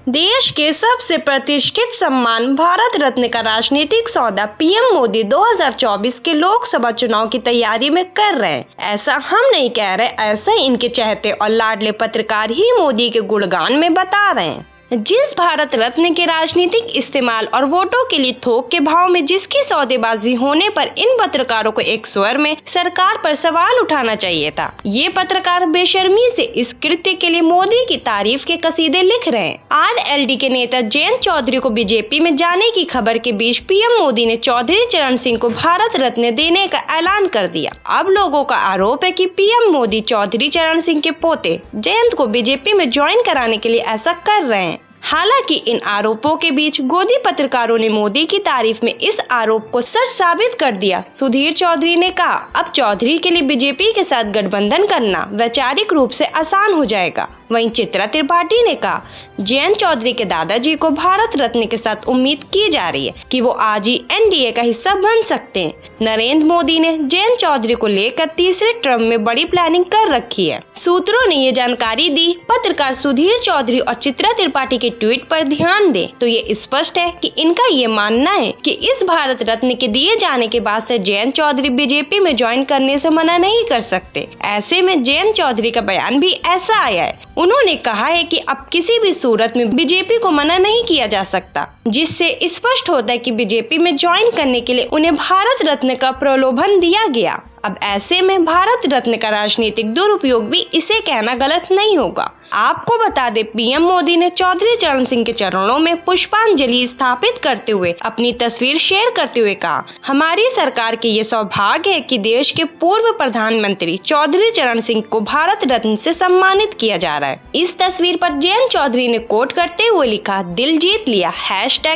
देश के सबसे प्रतिष्ठित सम्मान भारत रत्न का राजनीतिक सौदा पीएम मोदी 2024 के लोकसभा चुनाव की तैयारी में कर रहे हैं। ऐसा हम नहीं कह रहे, ऐसा इनके चहेते और लाडले पत्रकार ही मोदी के गुणगान में बता रहे हैं। जिस भारत रत्न के राजनीतिक इस्तेमाल और वोटों के लिए थोक के भाव में जिसकी सौदेबाजी होने पर इन पत्रकारों को एक स्वर में सरकार पर सवाल उठाना चाहिए था। ये पत्रकार बेशर्मी से इस कृत्य के लिए मोदी की तारीफ के कसीदे लिख रहे हैं। आरएलडी के नेता जयंत चौधरी को बीजेपी में जाने की खबर के बीच पीएम मोदी ने चौधरी चरण सिंह को भारत रत्न देने का ऐलान कर दिया। अब लोगों का आरोप है कि पीएम मोदी चौधरी चरण सिंह के पोते जयंत को बीजेपी में ज्वाइन कराने के लिए ऐसा कर रहे हैं। हालांकि इन आरोपों के बीच गोदी पत्रकारों ने मोदी की तारीफ में इस आरोप को सच साबित कर दिया। सुधीर चौधरी ने कहा, अब चौधरी के लिए बीजेपी के साथ गठबंधन करना वैचारिक रूप से आसान हो जाएगा। वहीं चित्रा त्रिपाठी ने कहा, जयंत चौधरी के दादाजी को भारत रत्न के साथ उम्मीद की जा रही है कि वो आज ही एनडीए का हिस्सा बन सकते हैं। नरेंद्र मोदी ने जयंत चौधरी को लेकर तीसरे टर्म में बड़ी प्लानिंग कर रखी है। सूत्रों ने ये जानकारी दी। पत्रकार सुधीर चौधरी और चित्रा त्रिपाठी के ट्वीट पर ध्यान दें तो ये स्पष्ट है कि इनका ये मानना है कि इस भारत रत्न के दिए जाने के बाद से जयंत चौधरी बीजेपी में ज्वाइन करने से मना नहीं कर सकते। ऐसे में जयंत चौधरी का बयान भी ऐसा आया है। उन्होंने कहा है कि अब किसी भी सूरत में बीजेपी को मना नहीं किया जा सकता, जिससे स्पष्ट होता है कि बीजेपी में ज्वाइन करने के लिए उन्हें भारत रत्न का प्रलोभन दिया गया। अब ऐसे में भारत रत्न का राजनीतिक दुरुपयोग भी इसे कहना गलत नहीं होगा। आपको बता दें, पीएम मोदी ने चौधरी चरण सिंह के चरणों में पुष्पांजलि स्थापित करते हुए अपनी तस्वीर शेयर करते हुए कहा, हमारी सरकार के ये सौभाग्य है कि देश के पूर्व प्रधानमंत्री चौधरी चरण सिंह को भारत रत्न से सम्मानित किया जा रहा है। इस तस्वीर पर जयंत चौधरी ने कोट करते हुए लिखा, दिल जीत लिया,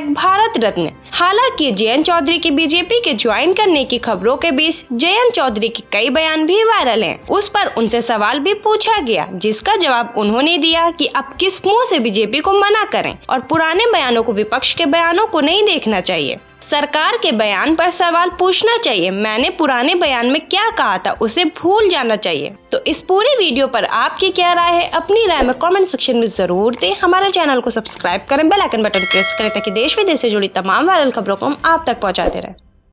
#भारत रत्न। हालांकि जयंत चौधरी के बीजेपी के ज्वाइन करने की खबरों के बीच जयंत चौधरी के कई बयान भी वायरल हैं। उस पर उनसे सवाल भी पूछा गया, जिसका जवाब उन्होंने दिया कि अब किस मुंह से बीजेपी को मना करें और पुराने बयानों को, विपक्ष के बयानों को नहीं देखना चाहिए। सरकार के बयान पर सवाल पूछना चाहिए। मैंने पुराने बयान में क्या कहा था उसे भूल जाना चाहिए। तो इस पूरे वीडियो पर आपकी क्या राय है? अपनी राय में कमेंट सेक्शन में जरूर दें। हमारे चैनल को सब्सक्राइब करें, बेल आइकन बटन प्रेस करें ताकि देश विदेश से जुड़ी तमाम वायरल खबरों को हम आप तक पहुंचाते रहें।